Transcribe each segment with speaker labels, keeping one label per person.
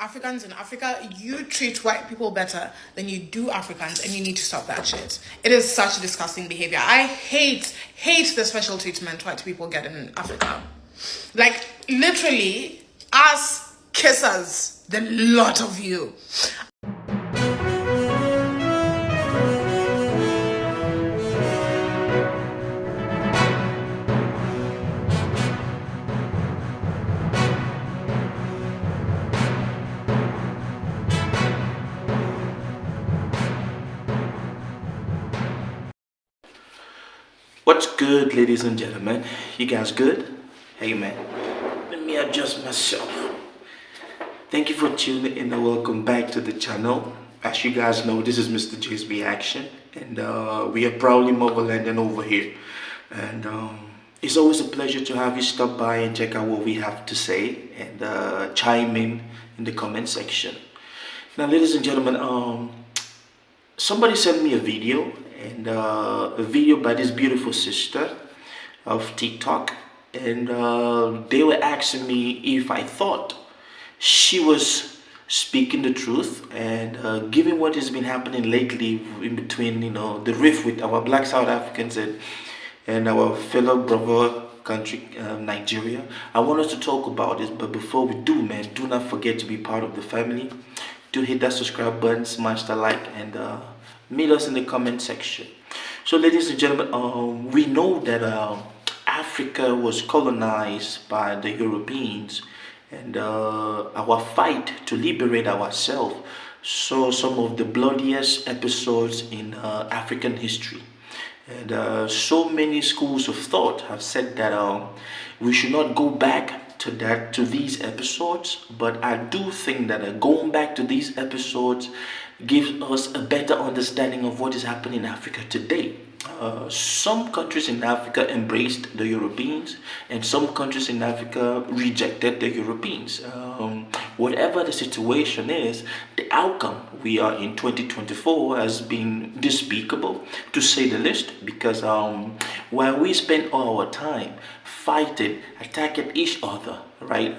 Speaker 1: Africans in Africa, you treat white people better than you do Africans, and you need to stop that shit. It is such disgusting behavior. I hate the special treatment white people get in Africa. Like, literally, ass kissers, the lot of you.
Speaker 2: What's good, ladies and gentlemen? You guys good? Hey man, let me adjust myself. Thank you for tuning in and welcome back to the channel. As you guys know, this is MisterJaay's reaction, and we are proudly Motherlanding over here. And it's always a pleasure to have you stop by and check out what we have to say and chime in the comment section. Now, ladies and gentlemen, somebody sent me a video, and a video by this beautiful sister of TikTok, and they were asking me if I thought she was speaking the truth, and given what has been happening lately in between, the rift with our black South Africans and our fellow brother country, Nigeria. I want us to talk about this, but before we do, man, do not forget to be part of the family. Do hit that subscribe button, smash the like, and meet us in the comment section. So, ladies and gentlemen, we know that Africa was colonized by the Europeans, and our fight to liberate ourselves saw some of the bloodiest episodes in African history. And so many schools of thought have said that we should not go back to these episodes, but I do think that going back to these episodes gives us a better understanding of what is happening in Africa today. Some countries in Africa embraced the Europeans, and some countries in Africa rejected the Europeans. Whatever the situation is, the outcome we are in 2024 has been despicable, to say the least, because while we spend all our time fighting, attacking each other, right?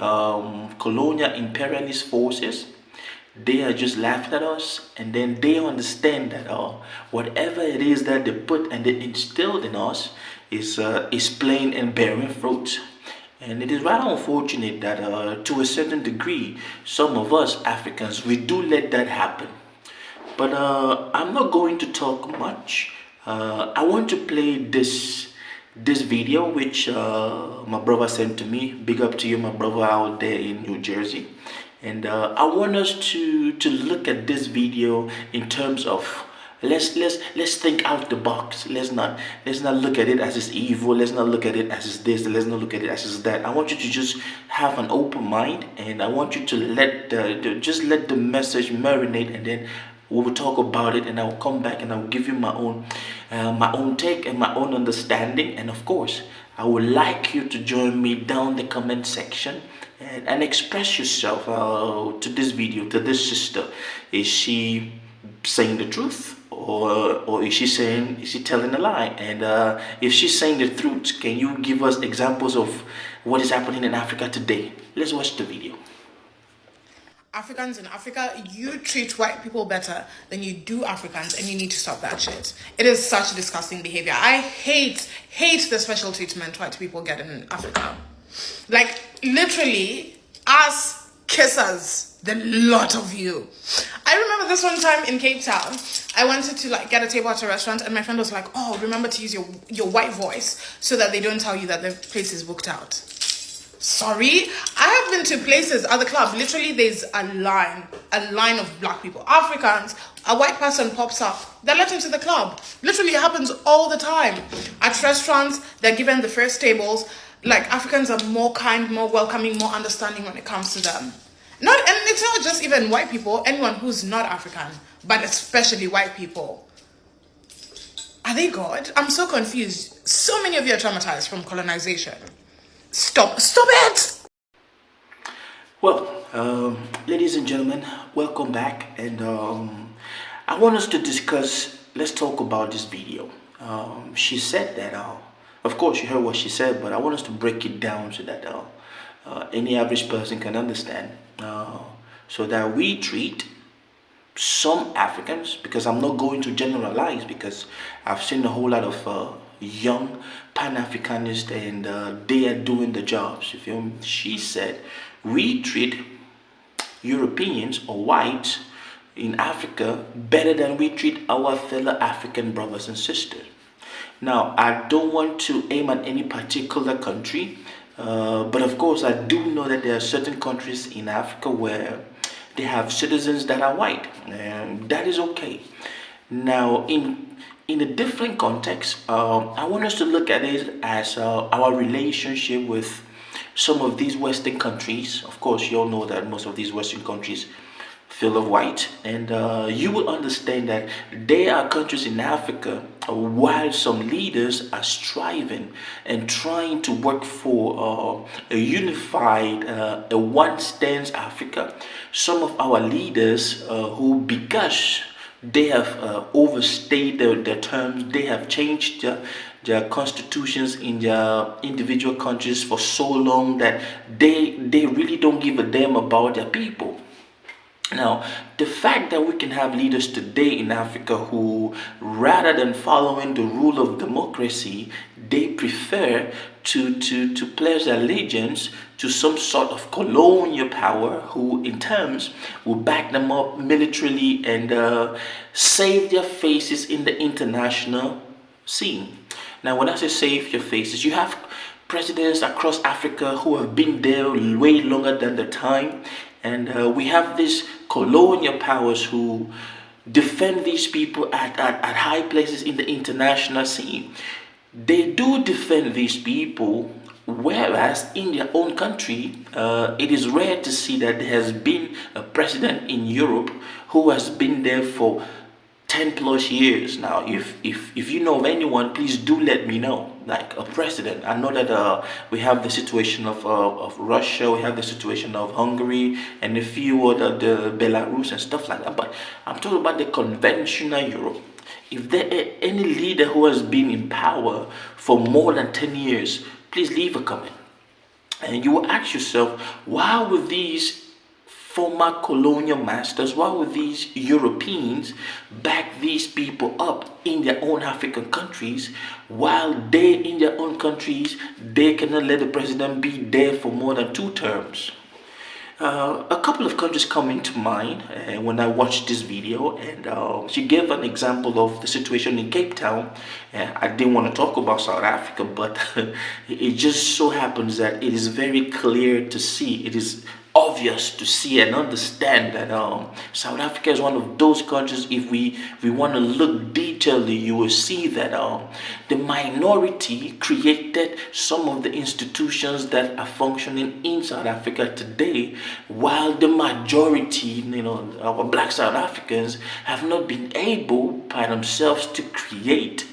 Speaker 2: Colonial imperialist forces, they are just laughing at us, and then they understand that whatever it is that they put and they instilled in us is playing and bearing fruit. And it is rather unfortunate that to a certain degree, some of us Africans, we do let that happen. But I'm not going to talk much. I want to play this video which my brother sent to me. Big up to you, my brother out there in New Jersey. And I want us to look at this video in terms of let's think out the box. Let's not look at it as it's evil. Let's not look at it as it's this. Let's not look at it as it's that. I want you to just have an open mind, and I want you to let the message marinate, and then we will talk about it, and I'll come back and I'll give you my own take and my own understanding. And of course, I would like you to join me down the comment section and express yourself to this video, to this sister. Is she saying the truth, or is she telling a lie? And if she's saying the truth, can you give us examples of what is happening in Africa today? Let's watch the video.
Speaker 1: Africans in Africa, you treat white people better than you do Africans, and you need to stop that shit. It is such disgusting behavior. I hate the special treatment white people get in Africa. Like, literally, ass kissers, the lot of you. I remember this one time in Cape Town, I wanted to get a table at a restaurant, and my friend was like, oh, remember to use your white voice so that they don't tell you that the place is booked out. Sorry, I have been to places at the club. Literally, there's a line of black people, Africans. A white person pops up, they're let into the club. Literally, it happens all the time. At restaurants, they're given the first tables. Like, Africans are more kind, more welcoming, more understanding when it comes to them. And it's not just even white people, anyone who's not African, but especially white people. Are they God? I'm so confused. So many of you are traumatized from colonization. Stop it!
Speaker 2: Well, ladies and gentlemen, welcome back, and I want us to discuss, let's talk about this video. She said that, of course you heard what she said, but I want us to break it down so that any average person can understand. so that we treat some Africans, because I'm not going to generalize, because I've seen a whole lot of young Pan-Africanists, and they are doing the jobs. You feel me? She said we treat Europeans or whites in Africa better than we treat our fellow African brothers and sisters. Now, I don't want to aim at any particular country, but of course, I do know that there are certain countries in Africa where they have citizens that are white, and that is okay. Now, in a different context, I want us to look at it as our relationship with some of these Western countries. Of course, you all know that most of these Western countries full of white, and you will understand that there are countries in Africa, while some leaders are striving and trying to work for a unified, a one stands Africa. Some of our leaders who, because they have overstayed their terms, they have changed their constitutions in their individual countries for so long that they really don't give a damn about their people. Now, the fact that we can have leaders today in Africa who, rather than following the rule of democracy, they prefer to pledge allegiance to some sort of colonial power, who in terms will back them up militarily and save their faces in the international scene. Now, when I say save your faces, you have presidents across Africa who have been there way longer than the time, and we have these colonial powers who defend these people at high places in the international scene. They do defend these people, whereas in their own country, it is rare to see that there has been a president in Europe who has been there for 10 plus years. Now, if you know of anyone, please do let me know, like a president. I know that we have the situation of Russia, we have the situation of Hungary, and a few other, the Belarus and stuff like that, but I'm talking about the conventional Europe. If there are any leader who has been in power for more than 10 years, please leave a comment. And you will ask yourself, why would these former colonial masters, why would these Europeans back these people up in their own African countries, while they in their own countries, they cannot let the president be there for more than 2 terms? A couple of countries come into mind when I watched this video, and she gave an example of the situation in Cape Town. I didn't want to talk about South Africa, but it just so happens that it is very clear to see, it is obvious to see and understand that South Africa is one of those countries. If we want to look detailedly, you will see that the minority created some of the institutions that are functioning in South Africa today, while the majority, our black South Africans, have not been able by themselves to create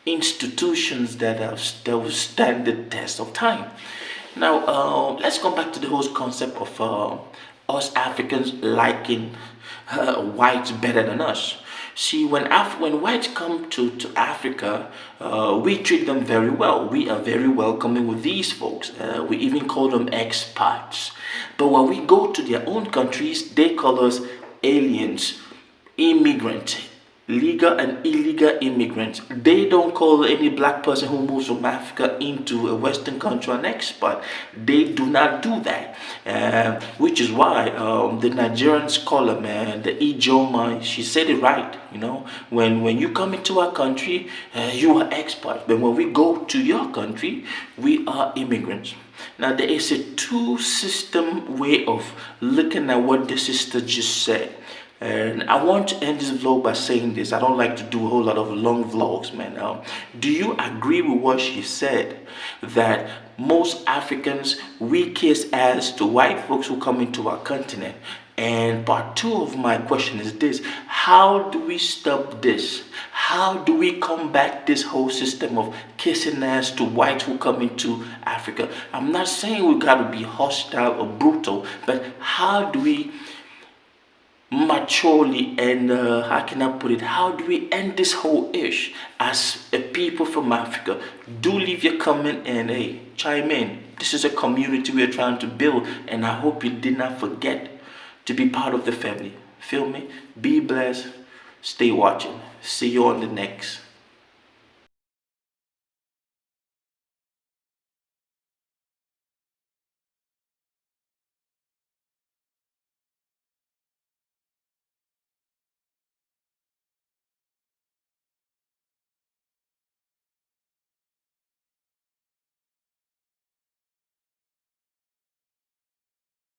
Speaker 2: institutions that will stand the test of time. Now, let's come back to the whole concept of us Africans liking whites better than us. See, when whites come to Africa, we treat them very well. We are very welcoming with these folks. We even call them expats. But when we go to their own countries, they call us aliens, immigrants, legal and illegal immigrants. They don't call any black person who moves from Africa into a Western country an expat. They do not do that, which is why the Nigerian scholar, man, the Ijoma, she said it right. When you come into our country, you are expat. But when we go to your country, we are immigrants. Now, there is a two-system way of looking at what the sister just said. And I want to end this vlog by saying this. I don't like to do a whole lot of long vlogs, man. Do you agree with what she said? That most Africans, we kiss ass to white folks who come into our continent. And part 2 of my question is this: how do we stop this? How do we combat this whole system of kissing ass to whites who come into Africa? I'm not saying we gotta be hostile or brutal, but how do we maturely and how can I put it? How do we end this whole ish as a people from Africa? Do leave your comment and chime in. This is a community we're trying to build, and I hope you did not forget to be part of the family. Feel me? Be blessed. Stay watching. See you on the next